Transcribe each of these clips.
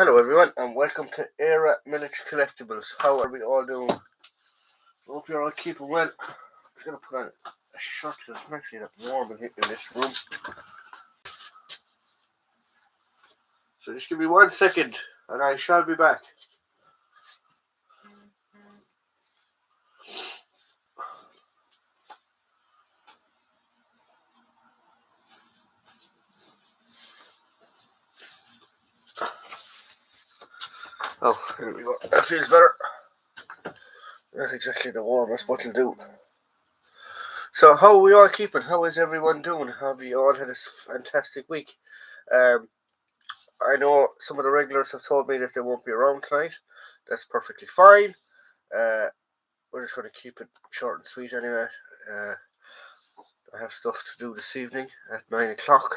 Hello everyone and welcome to Era Military Collectibles. How are we all doing? Hope you're all keeping well. I'm just going to put on a shirt because it's actually that warm in this room. So just give me 1 second and I shall be back. Oh, here we go. That feels better. Not exactly the warmest, but it'll do. So how are we all keeping? How is everyone doing? Have you all had a fantastic week? I know some of the regulars have told me that they won't be around tonight. That's perfectly fine. We're just going to keep it short and sweet anyway. I have stuff to do this evening at 9 o'clock.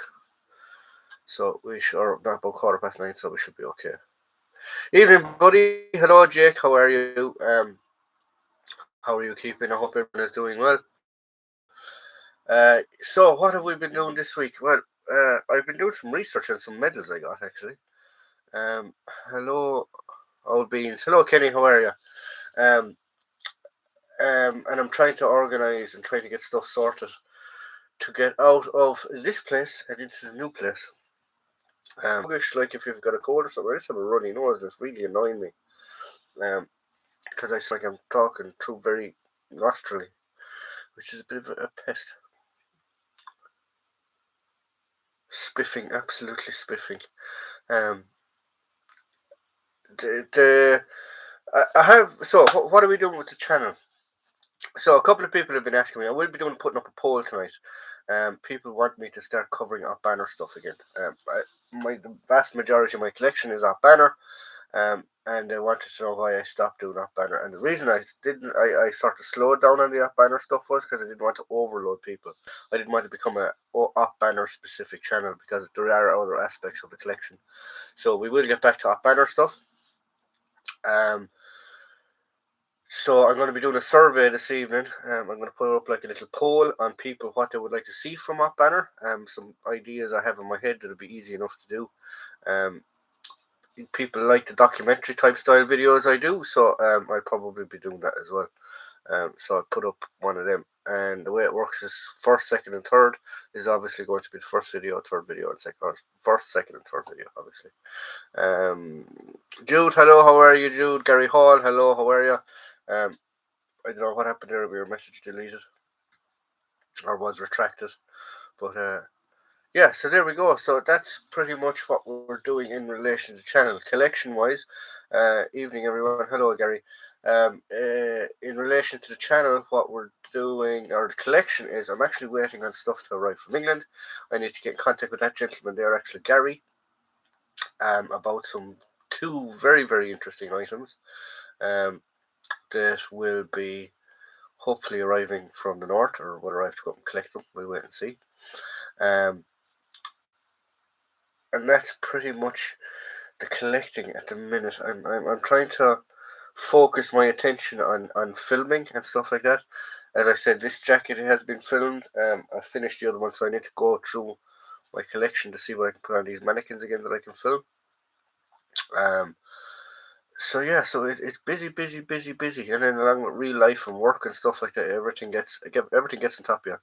So we should, or not about 9:15, so we should be okay. Evening, buddy. Hello, Jake. How are you? How are you keeping? I hope everyone is doing well. So what have we been doing this week? Well, I've been doing some research on some medals I got actually. Hello, old beans. Hello, Kenny. How are you? Um, and I'm trying to organize and try to get stuff sorted to get out of this place and into the new place. Like if you've got a cold or something, I just have a runny nose and it's really annoying me. Because I sound like I'm talking through very nostrily, which is a bit of a pest. Spiffing, absolutely spiffing. Um, I have. So, what are we doing with the channel? So, a couple of people have been asking me. I will be putting up a poll tonight. People want me to start covering Op Banner stuff again. The vast majority of my collection is Op Banner. And they wanted to know why I stopped doing Op Banner. And the reason I didn't, I sort of slowed down on the Op Banner stuff was because I didn't want to overload people. I didn't want to become a Op Banner specific channel because there are other aspects of the collection. So we will get back to Op Banner stuff. So I'm going to be doing a survey this evening. I'm going to put up like a little poll on people what they would like to see from Op Banner. Some ideas I have in my head that'll be easy enough to do. People like the documentary type style videos I do, so I'll probably be doing that as well. So I'll put up one of them, and the way it works is first, second, and third is obviously going to be the first video, third video, and first, second, and third video, obviously. Jude, hello, how are you, Jude? Gary Hall, hello, how are you? I don't know what happened there. Your message deleted or was retracted, but yeah, so there we go. So that's pretty much what we're doing in relation to the channel. Collection wise, evening everyone. Hello, Gary. In relation to the channel, what we're doing, or the collection is, I'm actually waiting on stuff to arrive from England. I need to get in contact with that gentleman there, actually, Gary, about some two very, very interesting items that will be hopefully arriving from the north, or whether I have to go up and collect them. We'll wait and see. And that's pretty much the collecting at the minute. I'm trying to focus my attention on filming and stuff like that. As I said, this jacket has been filmed. I finished the other one, so I need to go through my collection to see what I can put on these mannequins again that I can film. So yeah, so it's busy, and then along with real life and work and stuff like that, everything gets on top of you.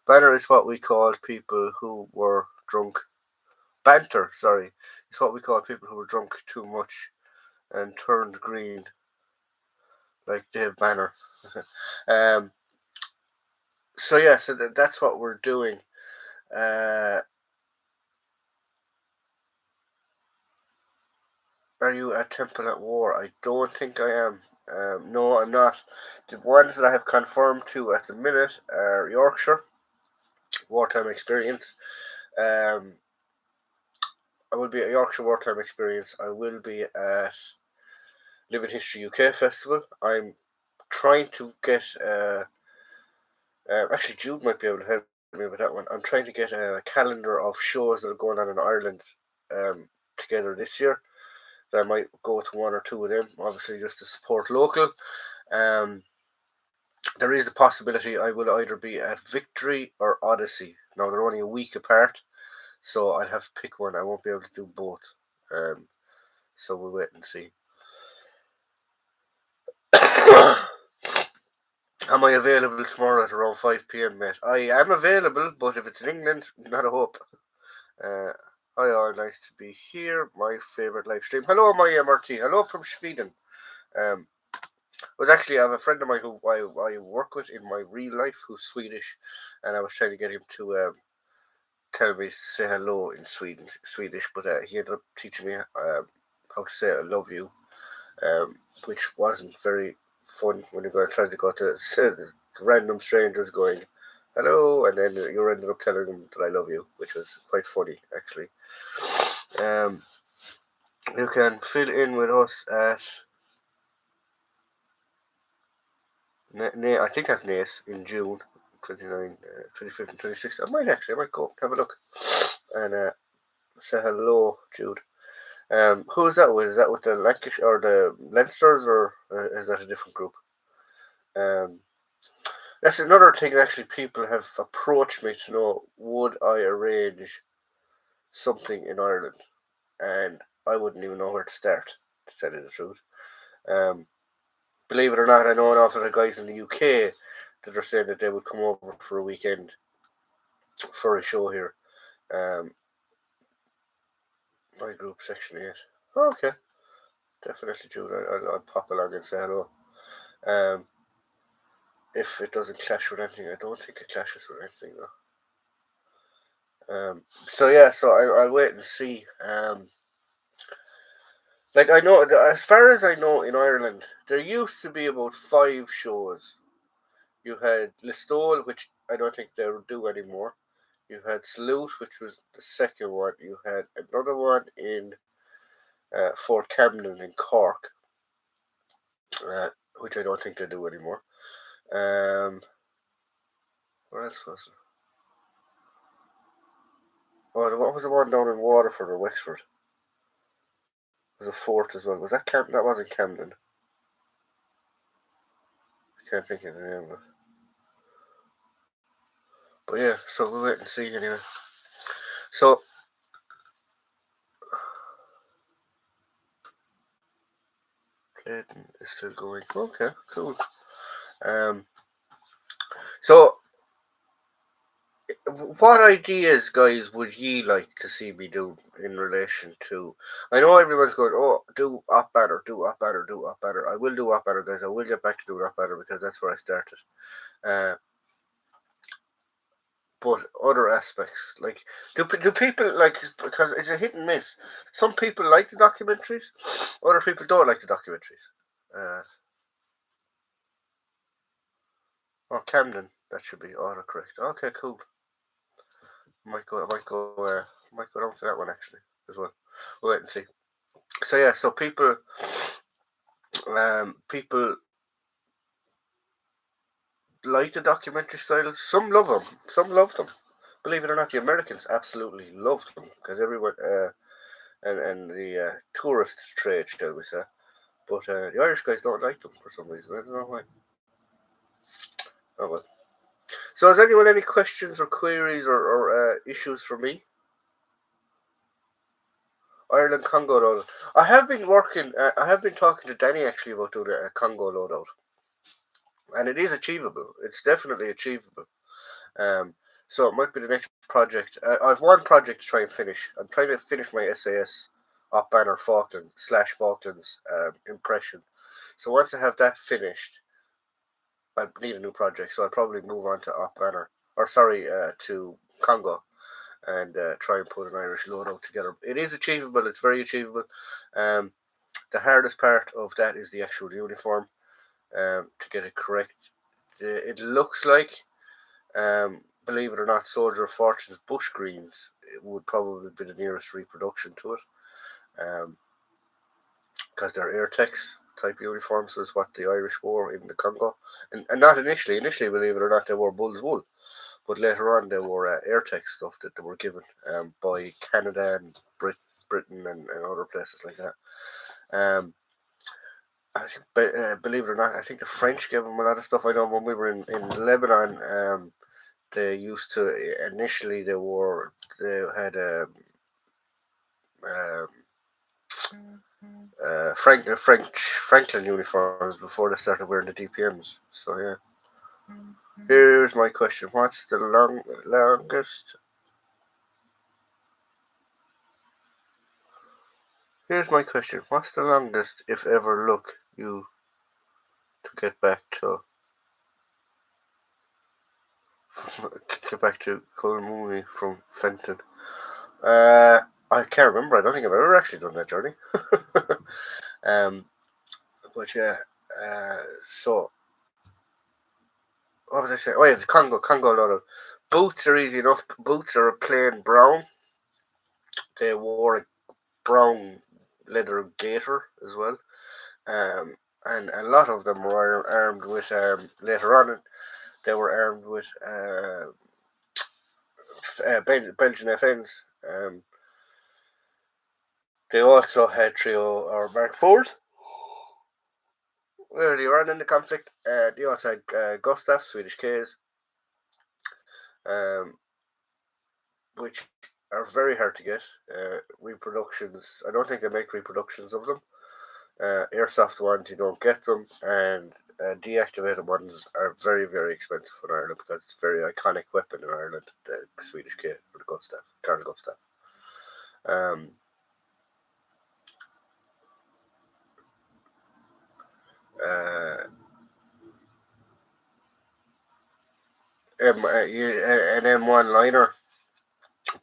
Banner is what we called people who were drunk. Banter, sorry, is what we call people who were drunk too much and turned green, like Dave Banner. um, so yeah, so that's what we're doing. Are you at Temple at War? I don't think I am. No, I'm not. The ones that I have confirmed to at the minute are Yorkshire, Wartime Experience. I will be at Yorkshire Wartime Experience. I will be at Living History UK Festival. I'm trying to get actually, Jude might be able to help me with that one. I'm trying to get a calendar of shows that are going on in Ireland together this year. That I might go to one or two of them, obviously just to support local. Um, there is the possibility I will either be at Victory or Odyssey. Now they're only a week apart, so I'll have to pick one. I won't be able to do both. So we'll wait and see. Am I available tomorrow at around 5 p.m, mate? I am available, but if it's in England, not a hope. Hi all, nice to be here. My favourite live stream. Hello, my MRT. Hello from Sweden. Was actually, I have a friend of mine who I work with in my real life who's Swedish, and I was trying to get him to tell me to say hello in Swedish, but he ended up teaching me how to say I love you, which wasn't very fun when you're trying to go to random strangers going hello, and then you ended up telling them that I love you, which was quite funny actually. You can fill in with us at I think that's Nace in June 29, 25th and 26th. I might go have a look and say hello, Jude. Who's that with? Is that with the Lancashire or the Leinsters, or is that a different group? That's another thing. Actually, people have approached me to know would I arrange something in Ireland, and I wouldn't even know where to start. To tell you the truth, believe it or not, I know an awful lot of guys in the UK that are saying that they would come over for a weekend for a show here. My group, Section 8. Oh, okay. Definitely, Jude. I'll pop along and say hello. If it doesn't clash with anything, I don't think it clashes with anything, though. So I'll wait and see. Like, I know, as far as I know, in Ireland, there used to be about 5 shows. You had Listowel, which I don't think they'll do anymore. You had Salute, which was the second one. You had another one in Fort Camden in Cork, which I don't think they do anymore. What else was there? Oh, what was the one down in Waterford or Wexford? There was a fort as well. Was that Camden? That wasn't Camden. I can't think of the name of it. But yeah, so we'll wait and see anyway. So Clayton is still going. Okay, cool. So what ideas, guys, would ye like to see me do in relation to? I know everyone's going, oh, do Op Banner, do Op Banner, do Op Banner. I will do Op Banner, guys. I will get back to doing Op Banner because that's where I started. But other aspects, like, do people like, because it's a hit and miss. Some people like the documentaries, other people don't like the documentaries. Oh, Camden, that should be autocorrect. Okay, cool. Might go down to that one actually as well. We'll wait and see. So yeah, so people like the documentary styles. Some love them. Some love them. Believe it or not, the Americans absolutely loved them because everyone and the tourist trade, shall we say. But the Irish guys don't like them for some reason. I don't know why. Oh well. So has anyone any questions or queries or issues for me? Ireland Congo loadout. I have been working. I have been talking to Danny actually about doing a Congo loadout, and it is achievable. It's definitely achievable. So it might be the next project. I have one project to try and finish. I'm trying to finish my SAS Op Banner Falklands impression. So once I have that finished, I need a new project. So I'll probably move on to Op Banner, or sorry, to Congo, and try and put an Irish loadout together. It is achievable. It's very achievable. The hardest part of that is the actual uniform. To get it correct, it looks like, believe it or not, Soldier of Fortune's bush greens would probably be the nearest reproduction to it, because they're Airtex type uniforms, is what the Irish wore in the Congo, and not initially. Initially, believe it or not, they wore bull's wool, but later on they wore Airtex stuff that they were given by Canada and Britain and other places like that. I think, believe it or not, I think the French gave them a lot of stuff. I know when we were in Lebanon, they used to initially they had um, Franklin uniforms before they started wearing the DPMs. So yeah. Here's my question: what's the longest? Here's my question: what's the longest, if ever, look you to get back to Colmooney from Fenton? I can't remember. I don't think I've ever actually done that journey. But yeah. So what was I saying? Oh yeah, the Congo lot of boots are easy enough. Boots are plain brown. They wore a brown leather gaiter as well. And a lot of them were armed with later on. They were armed with Belgian FNs. They also had trio or Mark IVs earlier on in the conflict. They also had Gustav, Swedish Ks, which are very hard to get. Reproductions, I don't think they make reproductions of them. Airsoft ones, you don't get them, and deactivated ones are very, very expensive in Ireland because it's a very iconic weapon in Ireland, the Swedish K or the Gustav, Carl Gustav. An M1 liner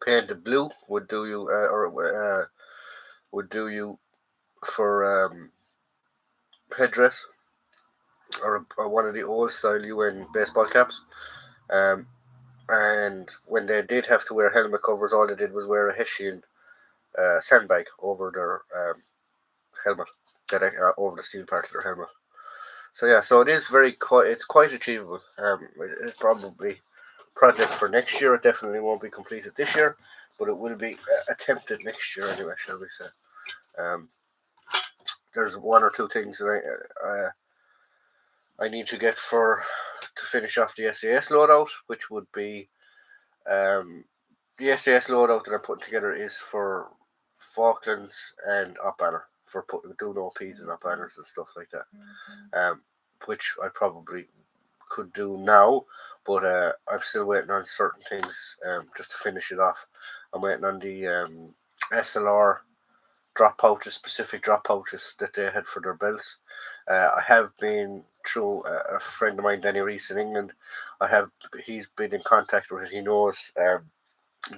painted blue would do you, would do you for headdress or one of the old style UN baseball caps. And when they did have to wear helmet covers, all they did was wear a Hessian sandbag over their helmet, that over the steel part of their helmet. So yeah, so it is it's quite achievable. It is probably project for next year. It definitely won't be completed this year, but it will be attempted next year anyway, shall we say. There's one or two things that I need to get to finish off the SAS loadout, which would be the SAS loadout that I'm putting together is for Falklands and up banner, for doing OPs and up banners and stuff like that. Which I probably could do now, but I'm still waiting on certain things just to finish it off. I'm waiting on the SLR specific drop pouches that they had for their belts. I have been through a friend of mine, Danny Reese in England. He's been in contact with it. He knows a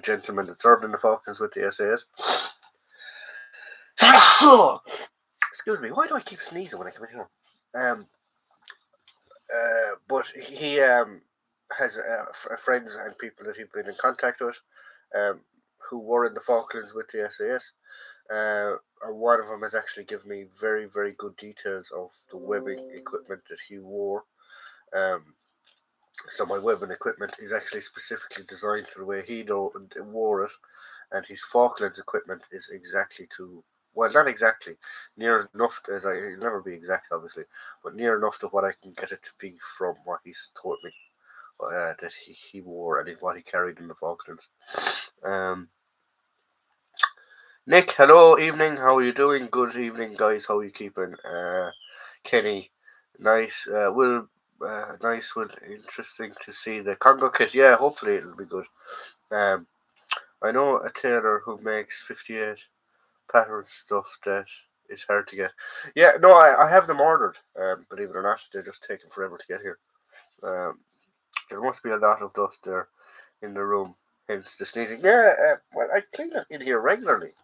gentleman that served in the Falklands with the SAS. Excuse me, why do I keep sneezing when I come in here? But he has friends and people that he's been in contact with who were in the Falklands with the SAS. And one of them has actually given me very, very good details of the webbing equipment that he wore. So my webbing equipment is actually specifically designed to the way he wore it, and his Falklands equipment is exactly not exactly, near enough as it'll never be exact, obviously, but near enough to what I can get it to be from what he's told me that he wore and what he carried in the Falklands. Nick, hello, evening. How are you doing? Good evening, guys. How are you keeping? Kenny, nice. Nice one. Interesting to see the Congo kit. Yeah, hopefully it'll be good. I know a tailor who makes 58 pattern stuff that is hard to get. Yeah, no, I have them ordered. Believe it or not, they're just taking forever to get here. There must be a lot of dust there in the room, hence the sneezing. Yeah, well, I clean it in here regularly.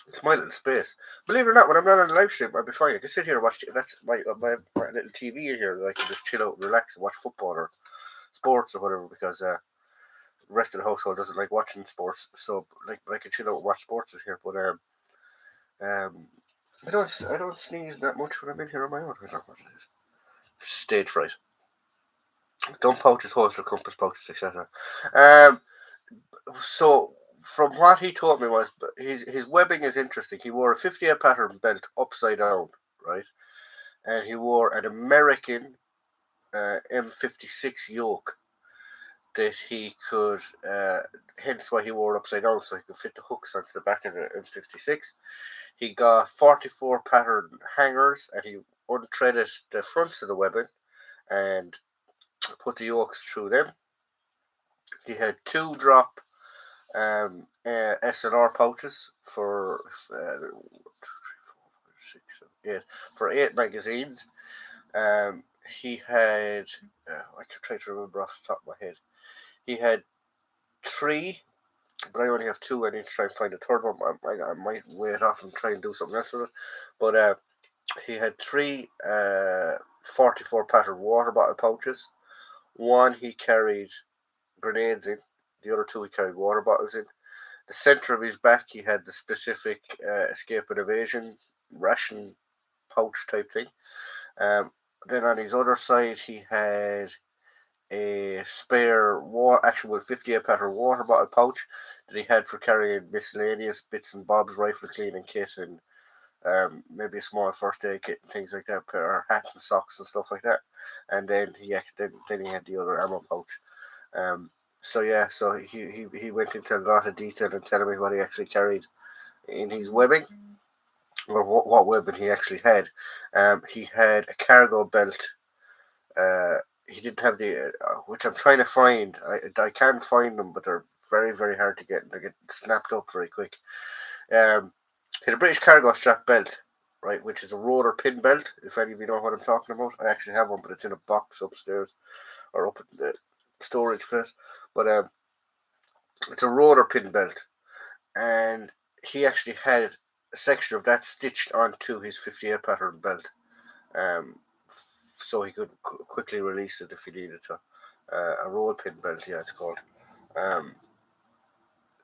It's my little space. Believe it or not, when I'm not on the live stream, I'll be fine. I can sit here and watch. That's my little TV in here that I can just chill out and relax and watch football or sports or whatever, because the rest of the household doesn't like watching sports. So I can chill out and watch sports in here. But I don't sneeze that much when I'm in here on my own. I don't know what it is. Stage fright. Gun pouches, holster, compass pouches, etc. So from what he told me was his webbing is interesting. He wore a 58 pattern belt upside down, right? And he wore an American M56 yoke. that he could, hence why he wore it upside down, so he could fit the hooks onto the back of the M56. He got 44 pattern hangers, and he unthreaded the fronts of the weapon and put the yokes through them. He had 2 drop SNR pouches for 8 magazines. He had, I can try to remember off the top of my head. He had 3, but I only have 2. I need to try and find a third one. I might wait off and try and do something else with it. But he had 3 44 pattern water bottle pouches. 1 he carried grenades in. The other 2 he carried water bottles in. The center of his back he had the specific escape and evasion ration pouch type thing. Then on his other side he had a spare actual 58 pattern water bottle pouch that he had for carrying miscellaneous bits and bobs, rifle cleaning kit, and maybe a small first aid kit and things like that, or hat and socks and stuff like that. And then he had the other ammo pouch. So he went into a lot of detail and telling me what he actually carried in his webbing, or what webbing he actually had. He had a cargo belt. He didn't have which I'm trying to find. I can't find them, but they're very, very hard to get. They get snapped up very quick. He had a British cargo strap belt, right, which is a rotor pin belt. If any of you know what I'm talking about, I actually have one, but it's in a box upstairs or up in the storage place. But it's a rotor pin belt, and he actually had a section of that stitched onto his 58 pattern belt. So he could quickly release it if he needed to. A roll pin belt, yeah, it's called.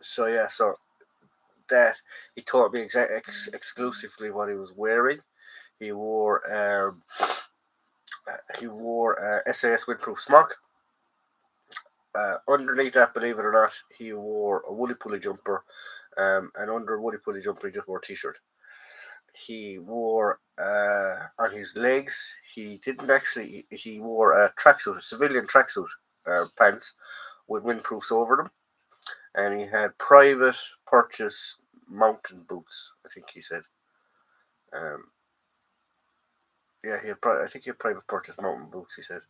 So that he taught me exclusively what he was wearing. He wore SAS windproof smock. Underneath that, believe it or not, he wore a woolly pulley jumper, and under a woolly pulley jumper, he just wore a t-shirt. He wore on his legs. He didn't actually. He wore a tracksuit, a civilian tracksuit pants with windproofs over them, and he had private purchase mountain boots. I think he said. Yeah, I think he had private purchase mountain boots. He said.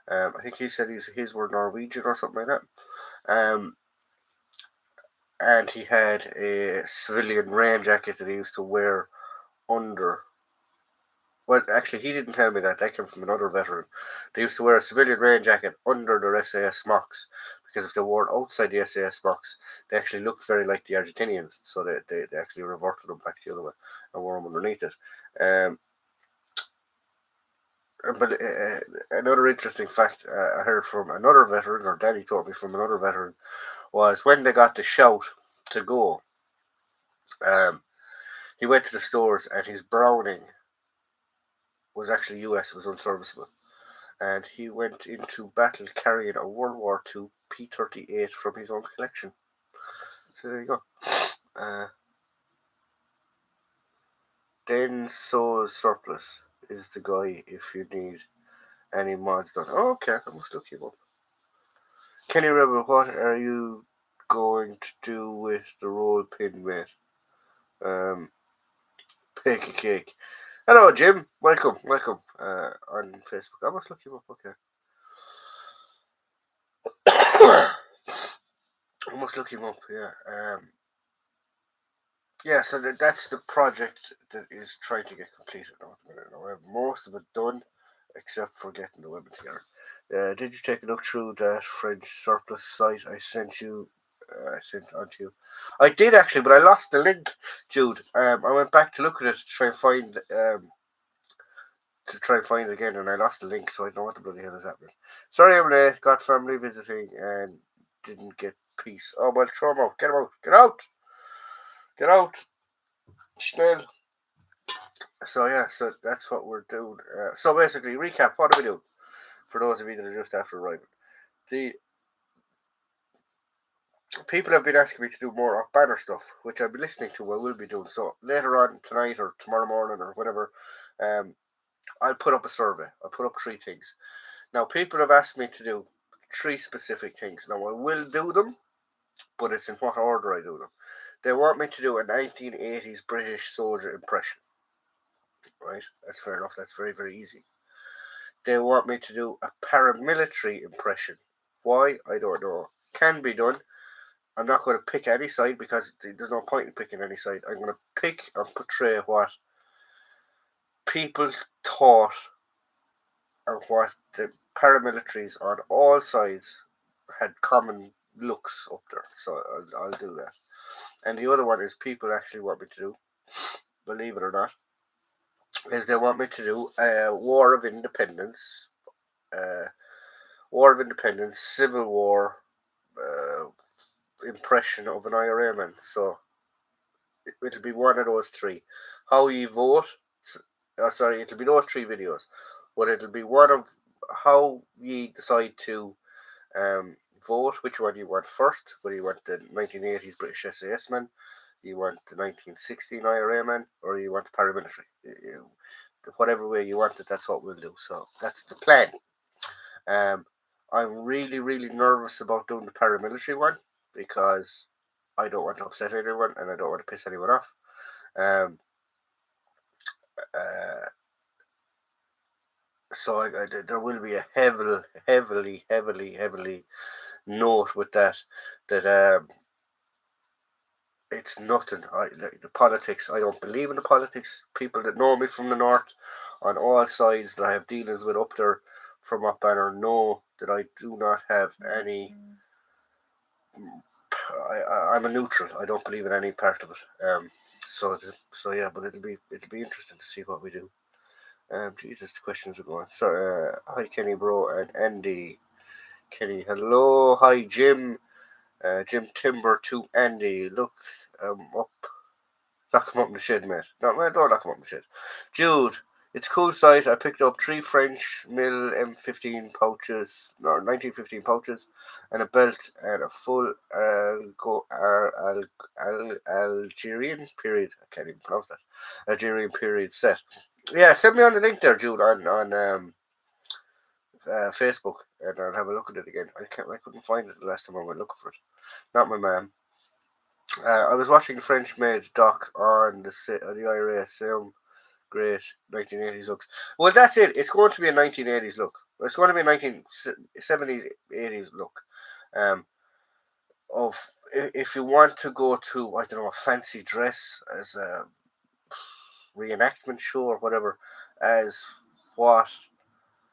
I think he said his were Norwegian or something like that. And he had a civilian rain jacket that he used to wear under. Well, actually, he didn't tell me that. That came from another veteran. They used to wear a civilian rain jacket under their SAS smocks because if they wore it outside the SAS smocks, they actually looked very like the Argentinians. So they actually reverted them back the other way and wore them underneath it. But another interesting fact I heard from another veteran, or Daddy told me from another veteran, was when they got the shout to go, he went to the stores and his Browning was actually US, was unserviceable. And he went into battle carrying a World War II P-38 from his own collection. So there you go. Then so surplus is the guy if you need any mods done. Oh, okay, I must look him up. Kenny Rebel, what are you going to do with the roll pin, mate? Bake a cake. Hello, Jim. Welcome on Facebook. I must look him up. Okay. I must look him up. Yeah. So that's the project that is trying to get completed now. I have most of it done, except for getting the weapon together. Did you take a look through that French surplus site I sent you? I sent on to you. I did actually, but I lost the link, Jude. I went back to look at it to try and find it again, and I lost the link, so I don't know what the bloody hell is happening. Sorry I'm late. Got family visiting and didn't get peace. Oh well, throw him out. Get him out. Get out. Get out. Schnell. So that's what we're doing. So basically, recap. What do we do? For those of you that are just after arriving, the people have been asking me to do more off banner stuff, which I'll be listening to. I will be doing so later on tonight or tomorrow morning or whatever. I'll put up a survey. I'll put up 3 things. Now, people have asked me to do 3 specific things. Now, I will do them, but it's in what order I do them. They want me to do a 1980s British soldier impression. Right? That's fair enough. That's very, very easy. They want me to do a paramilitary impression. Why? I don't know. Can be done. I'm not going to pick any side because there's no point in picking any side. I'm going to pick and portray what people thought and what the paramilitaries on all sides had common looks up there. So I'll do that. And the other one is people actually want me to do, believe it or not, is they want me to do a War of Independence, Civil War impression of an IRA man. So it'll be one of those 3. How you vote, it'll be those 3 videos, but it'll be one of how you decide to vote, which one you want first, whether you want the 1980s British SAS man, you want the 1916 IRA man, or you want the paramilitary. Whatever way you want it, that's what we'll do. So that's the plan. I'm really, really nervous about doing the paramilitary one because I don't want to upset anyone and I don't want to piss anyone off. So there will be a heavily note with that it's nothing. The politics, I don't believe in the politics. People that know me from the north on all sides that I have dealings with up there from up Banner know that I do not have any. I'm a neutral. I don't believe in any part of it. So yeah, but it'll be interesting to see what we do. Jesus, the questions are going. So hi Kenny bro and Andy. Kenny, hello. Hi Jim. Jim Timber to Andy. Look up. Lock him up in the shed, mate. No, man, don't lock him up in the shed. Jude, it's a cool site. I picked up 3 French mill M15 pouches, no, 1915 pouches, and a belt and a full Algerian period. I can't even pronounce that. Algerian period set. Yeah, send me on the link there, Jude, on Facebook, and I'll have a look at it again. I couldn't find it the last time I went looking for it. Not my man. I was watching French-made doc on the IRA. Some great 1980s looks. Well, that's it. It's going to be a 1980s look. It's going to be a 1970s, 80s look. Of if you want to go to, I don't know, a fancy dress as a reenactment show or whatever, as what.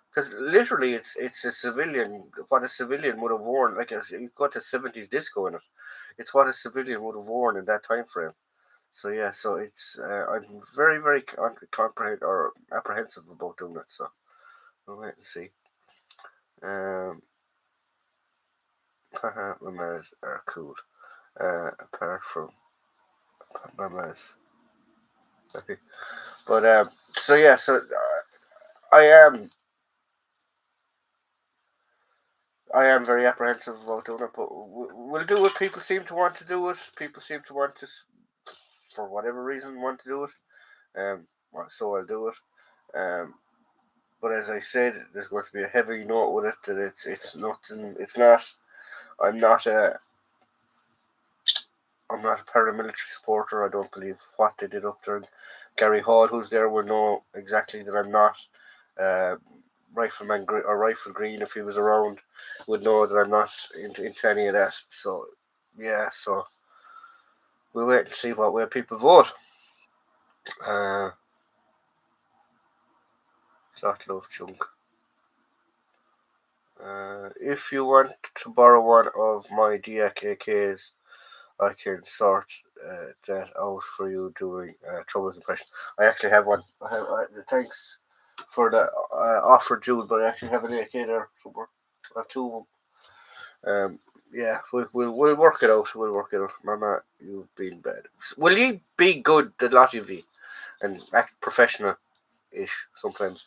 Because literally, it's a civilian. What a civilian would have worn, like you've got a 70s disco in it. It's what a civilian would have worn in that time frame. So yeah, so it's I'm very very apprehensive about doing it. So we'll wait and see. Mamas are cool. Apart from mamas, but so yeah, so I am very apprehensive about doing it, but we'll do it. People seem to want to do it. People seem to want to, for whatever reason, want to do it. So I'll do it. But as I said, there's going to be a heavy note with it that it's nothing. It's not. I'm not a paramilitary supporter. I don't believe what they did up there. Gary Hall, who's there, will know exactly that I'm not. Rifleman or Rifle Green, if he was around, would know that I'm not into any of that. So yeah, so we'll wait and see what way people vote. Lot love chunk. If you want to borrow one of my DAKs, I can sort that out for you doing Troubles impression. I actually have one. Thanks for the offer, Jude, but I actually have an AK there somewhere. I have 2 of them. Yeah, we'll work it out. We'll work it out. Mama, you've been bad. Will you be good, the lot of you, and act professional-ish sometimes?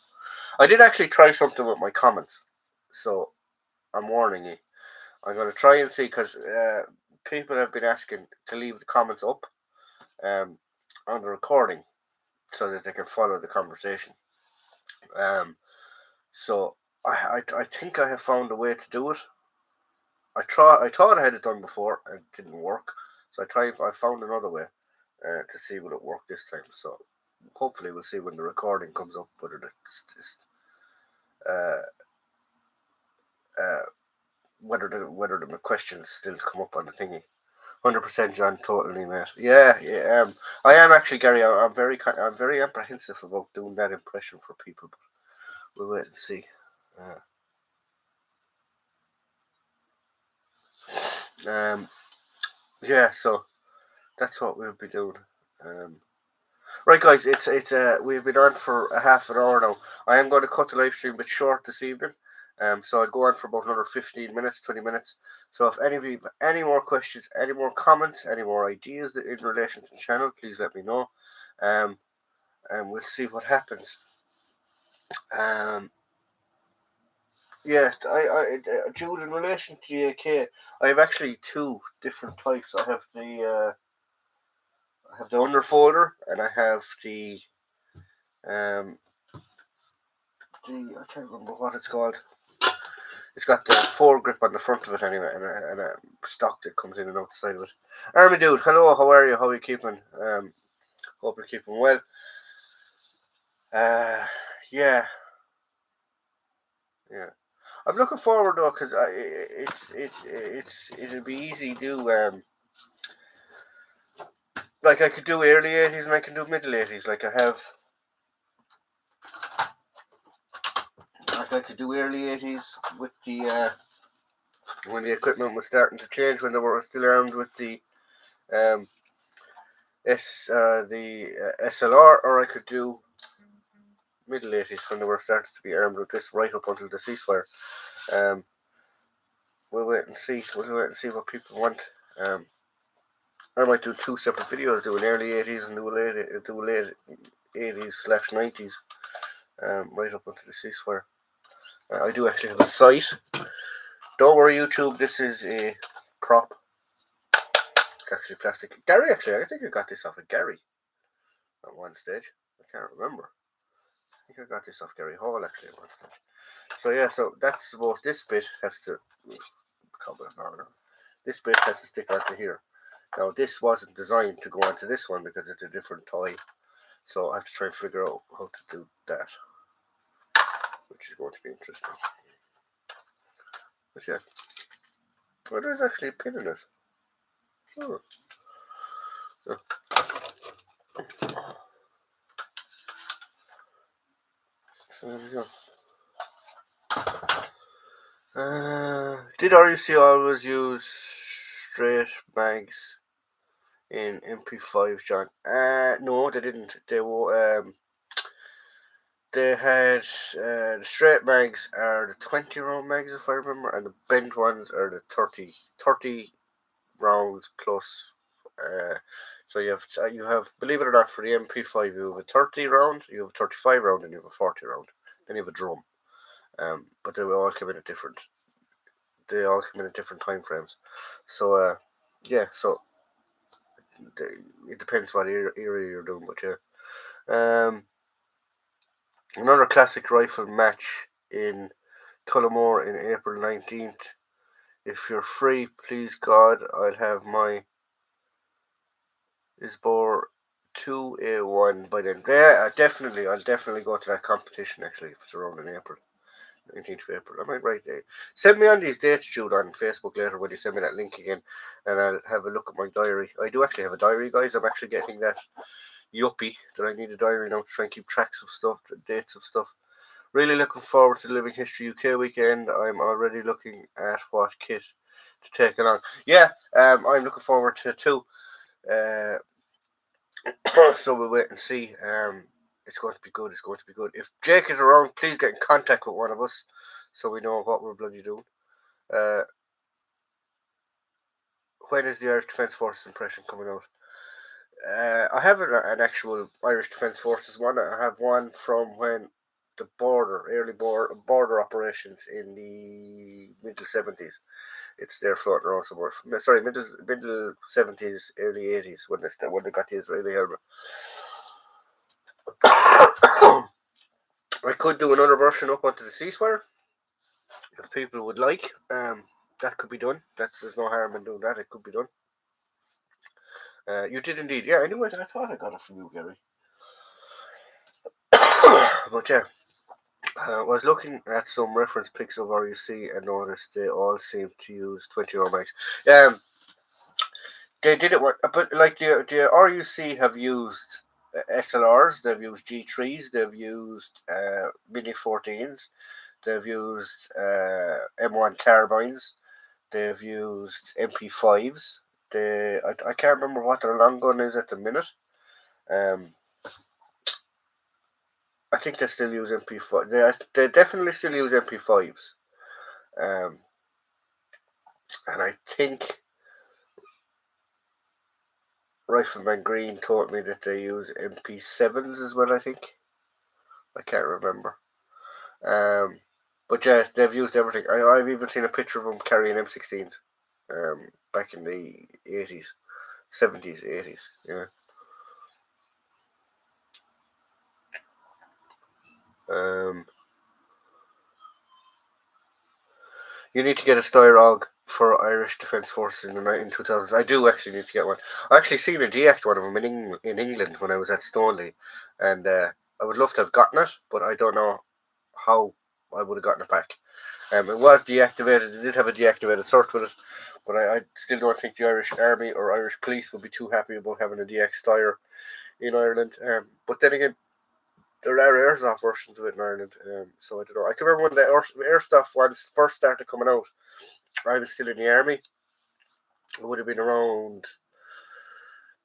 I did actually try something with my comments, so I'm warning you. I'm going to try and see because people have been asking to leave the comments up on the recording so that they can follow the conversation. So I think I have found a way to do it. I thought I had it done before and it didn't work. So I found another way to see will it work this time. So hopefully we'll see when the recording comes up whether uh, uh, whether the questions still come up on the thingy. 100% John, totally, mate. Yeah, yeah. I am actually, Gary. I'm very apprehensive about doing that impression for people, but we'll wait and see. Um, yeah. So that's what we'll be doing. Um, right, guys. It's we've been on for a half an hour now. I am going to cut the live stream a bit short this evening. So I'll go on for about another 15 minutes, 20 minutes. So if any of you have any more questions, any more comments, any more ideas in relation to the channel, please let me know. And we'll see what happens. Yeah, Jude, in relation to the AK, I have actually two different types. I have the underfolder, and I have um, I can't remember what it's called. It's got the foregrip on the front of it anyway, and a stock that comes in and out the side of it. Army Dude, hello, how are you? How are you keeping? Hope you're keeping well. Yeah, yeah. I'm looking forward though, because it'll be easy to like I could do early 80s and I can do middle 80s. I could do early 80s with the when the equipment was starting to change, when they were still armed with the um SLR, or I could do middle 80s when they were starting to be armed with this right up until the ceasefire. Um, we'll wait and see. We'll wait and see what people want. I might do two separate videos, do an early 80s and do late 80s/90s, right up until the ceasefire. I do actually have a site. Don't worry, YouTube. This is a prop. It's actually plastic. Gary, actually, I think I got this off of Gary at one stage. I can't remember. I think I got this off Gary Hall actually at one stage. So yeah, so that's supposed this bit has to this bit has to stick onto here. Now this wasn't designed to go onto this one because it's a different toy. So I have to try and figure out how to do that, which is going to be interesting. But yeah, well, there's actually a pin in it. Oh. So there we go. Did RUC always use straight mags in MP5s, John? No, they didn't. They had the straight mags are the 20 round mags, if I remember, and the bent ones are the 30 rounds plus. So you have, believe it or not, for the MP5 you have a 30 round, you have a 35 round, and you have a 40 round. Then you have a drum. But they all come in at different. They all come in at different time frames. So yeah. So it depends what era you're doing, but yeah. Another classic rifle match in Tullamore in April 19th. If you're free, please God, I'll have my Isbor 2A1 by then. Yeah, definitely. I'll definitely go to that competition actually if it's around in April. 19th of April. I might write it. Send me on these dates, Jude, on Facebook later when you send me that link again, and I'll have a look at my diary. I do actually have a diary, guys. I'm actually getting that yuppie that I need a diary now to try and keep tracks of stuff, dates of stuff. Really looking forward to the Living History UK weekend. I'm already looking at what kit to take along. Yeah, I'm looking forward to it too. So we'll wait and see. It's going to be good. It's going to be good. If Jake is around, please get in contact with one of us so we know what we're bloody doing. When is the Irish Defence Forces impression coming out? I have an actual Irish Defence Forces one. I have one from when the early border operations in the middle 70s. It's there floating around somewhere. Sorry, middle 70s, early 80s when they got the Israeli helmet. I could do another version up onto the ceasefire if people would like. that could be done. There's no harm in doing that. It could be done. You did indeed. Yeah, anyway, I thought I got it from you, Gary. But yeah, I was looking at some reference pics of RUC and noticed they all seem to use 20 euro mags. They did it, but like the RUC have used SLRs, they've used G3s, they've used Mini 14s, they've used M1 carbines, they've used MP5s. I can't remember what their long gun is at the minute. I think they still use MP5. They definitely still use MP5s. And I think Rifleman Green told me that they use MP7s as well, I think. I can't remember. But yeah, they've used everything. I've even seen a picture of them carrying M16s back in the 80s, 70s, 80s. Yeah. You need to get a Steyr for Irish Defence Forces in the 2000s. I do actually need to get one. I actually seen a deact one of them in England when I was at Stoneleigh, and I would love to have gotten it, but I don't know how I would have gotten it back. It was deactivated. It did have a deactivated cert with it, but I still don't think the Irish Army or Irish Police would be too happy about having a DX Steyr in Ireland. But then again, there are airsoft versions of it in Ireland, so I don't know. I can remember when the airsoft ones first started coming out. I was still in the army. It would have been around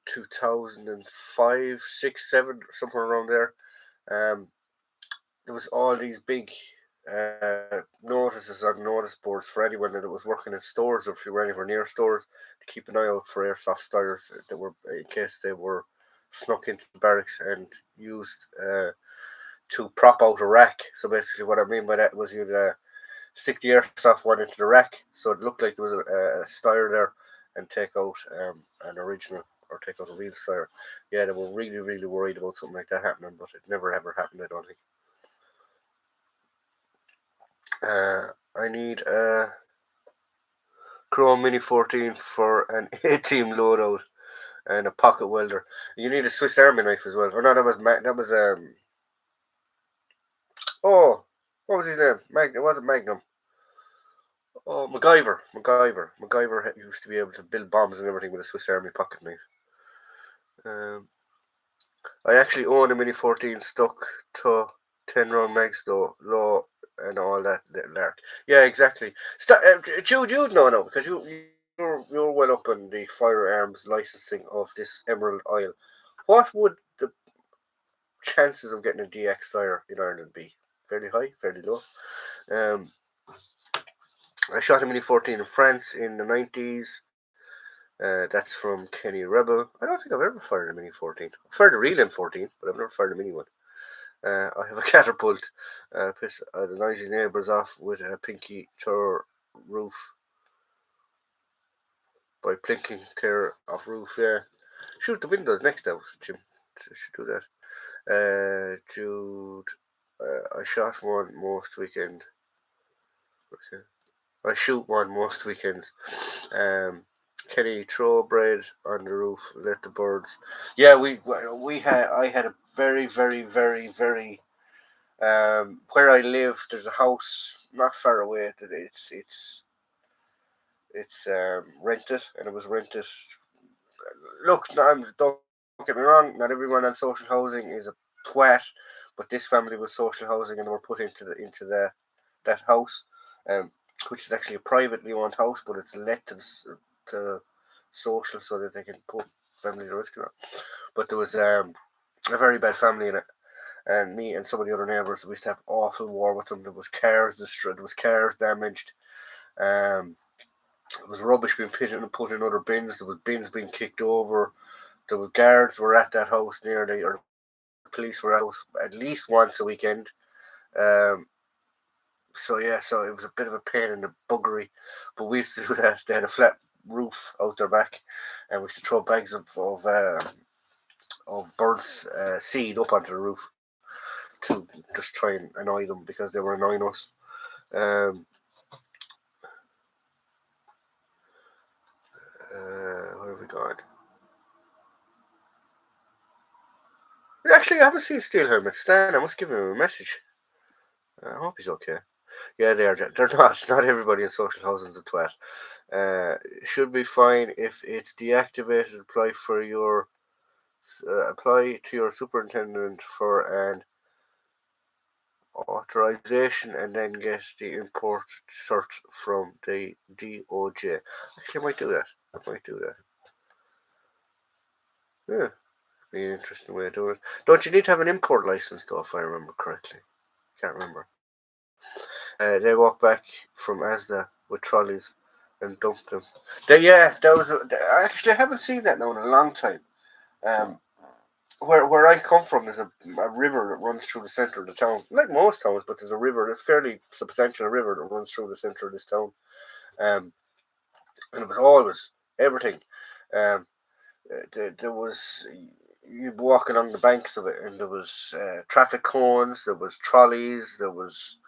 2005, 6, 7, somewhere around there. There was all these big notices on notice boards for anyone that was working in stores, or if you were anywhere near stores, to keep an eye out for airsoft Steyrs that were, in case they were snuck into the barracks and used to prop out a rack. So basically, what I mean by that was you'd stick the airsoft one into the rack, so it looked like there was a Steyr there, and take out an original or take out a real Steyr. Yeah, they were really, really worried about something like that happening, but it never ever happened. I don't think. I need a Chrome Mini 14 for an A-team loadout and a pocket welder. You need a Swiss Army knife as well. Or no, that was oh, what was his name? It wasn't Magnum. Oh, MacGyver used to be able to build bombs and everything with a Swiss Army pocket knife. I actually own a Mini 14 stuck to 10 round mags though, low and all that lark. Yeah, exactly. Jude, you'd know because you're well up in the firearms licensing of this Emerald Isle. What would the chances of getting a DX Steyr in Ireland be? Fairly high, fairly low. I shot a Mini 14 in France in the 90s. That's from Kenny Rebel. I don't think I've ever fired a Mini 14. I've fired a real M14, but I've never fired a Mini one. I have a catapult. Piss the noisy neighbours off with a pinky tour roof by plinking tear off roof. Yeah, shoot the windows next house, Jim. Should do that. Jude, I shot one most weekend. Okay. I shoot one most weekends. Kenny, throw bread on the roof, let the birds. Yeah, I had a very, very, very, very where I live, there's a house not far away that it's rented, and it was rented. Look, don't get me wrong. Not everyone on social housing is a twat, but this family was social housing, and they were put into that house, which is actually a privately owned house, but it's let to social so that they can put families at risk. But there was a very bad family in it, and me and some of the other neighbours, we used to have awful war with them. There was cars destroyed, there was cars damaged. There was rubbish being put in other bins. There was bins being kicked over. There were guards were at that house nearly, or police were at house at least once a weekend. Um, so yeah, so it was a bit of a pain in the buggery, but we used to do that. They had a flat roof out their back, and we used to throw bags of birds seed up onto the roof to just try and annoy them because they were annoying us. Um, God. Actually, I haven't seen Steel Helmet Stan. I must give him a message. I hope he's okay. Yeah, they are. They're not. Not everybody in social housing's a twat. Should be fine if it's deactivated. Apply to your superintendent for an authorization and then get the import cert from the DOJ. Actually, I might do that. Yeah, be an interesting way of doing it. Don't you need to have an import license though, if I remember correctly? Can't remember. They walked back from Asda with trolleys and dumped them. Actually, I haven't seen that now in a long time. Um, where I come from, there's a river that runs through the centre of the town. Like most towns, but there's a river, a fairly substantial river that runs through the centre of this town. Um, and it was always everything. Um, there was you'd walk along the banks of it, and there was traffic cones, there was trolleys, there was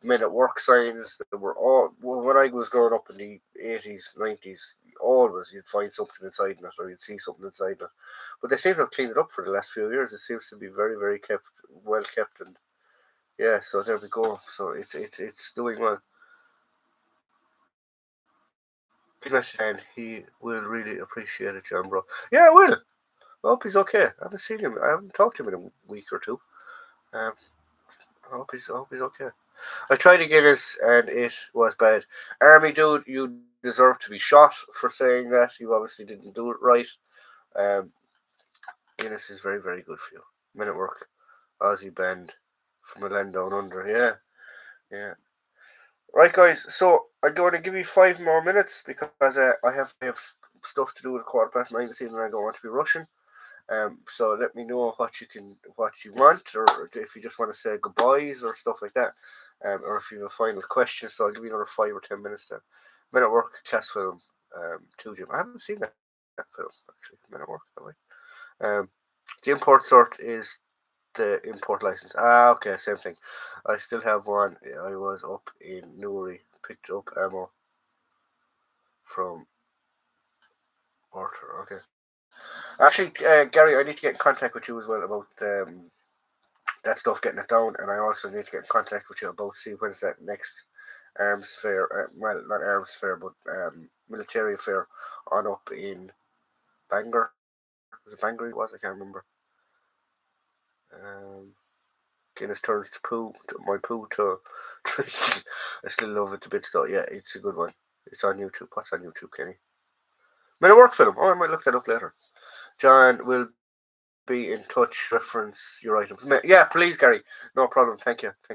men at work signs that were all. Well, when I was growing up in the 80s, 90s, always you'd find something inside it or you'd see something inside it. But they seem to have cleaned it up for the last few years. It seems to be very, very well kept, and yeah. So there we go. So it's doing well. And he will really appreciate it, John, bro. Yeah, I will. I hope he's okay. I haven't seen him. I haven't talked to him in a week or two. Um, I hope he's okay. I tried a Guinness and it was bad. Army dude, you deserve to be shot for saying that. You obviously didn't do it right. Um, Guinness is very, very good for you. Men at Work, Aussie band from a land down under. Yeah, yeah. Right, guys. So I'm going to give you 5 more minutes because I have stuff to do at 9:15 this evening. I don't want to be rushing. So let me know what you want, or if you just want to say goodbyes or stuff like that, or if you have a final question. So I'll give you another 5 or 10 minutes. Then, Men at Work, class film, two Jim. I haven't seen that film actually. Men at Work, that way. The import sort is the import license. Ah, okay, same thing. I still have one. I was up in Newry, picked up ammo from Arthur. Okay. Actually, Gary, I need to get in contact with you as well about that stuff, getting it down, and I also need to get in contact with you about see when's that next arms fair. Well, not arms fair, but military fair on up in Bangor. Was it Bangor? It was, I can't remember. Guinness turns to poo. My poo to tree. I still love it a bit though. Yeah, it's a good one. It's on YouTube. What's on YouTube, Kenny? Men at Work film. Oh, I might look that up later. John will be in touch. Reference your items. Yeah, please, Gary. No problem. Thank you. I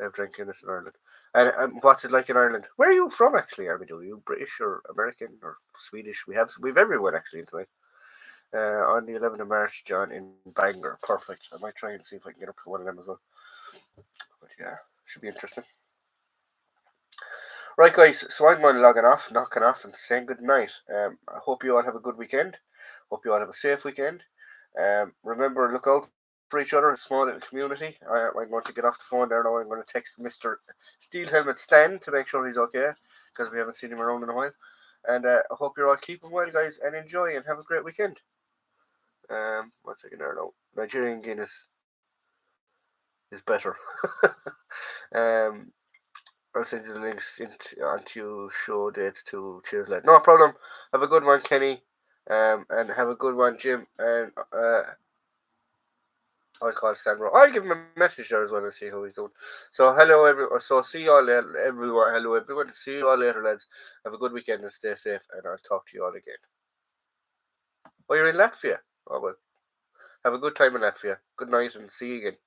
have drank Guinness in Ireland. And what's it like in Ireland? Where are you from, actually, Armido? Are you British or American or Swedish? We've everyone actually tonight. On the 11th of March, John in Bangor. Perfect. I might try and see if I can get up to one of them as well. But yeah, should be interesting. Right, guys. So I'm going knocking off, and saying good night. I hope you all have a good weekend. Hope you all have a safe weekend. Remember, look out for each other. A small little community. I'm going to get off the phone there now. I'm going to text Mr. Steel Helmet Stan to make sure he's okay because we haven't seen him around in a while. And I hope you're all keeping well, guys, and enjoy and have a great weekend. One second there now. Nigerian Guinness is better. um, I'll send you the links onto show dates to Cheers Lad. No problem. Have a good one, Kenny. And have a good one, Jim. And I'll call Sandro. I'll give him a message there as well and see how he's doing. So hello everyone. So see you all later, everyone. Hello everyone. See you all later, lads. Have a good weekend and stay safe. And I'll talk to you all again. Oh, you're in Latvia. Oh well. Have a good time in Latvia. Good night and see you again.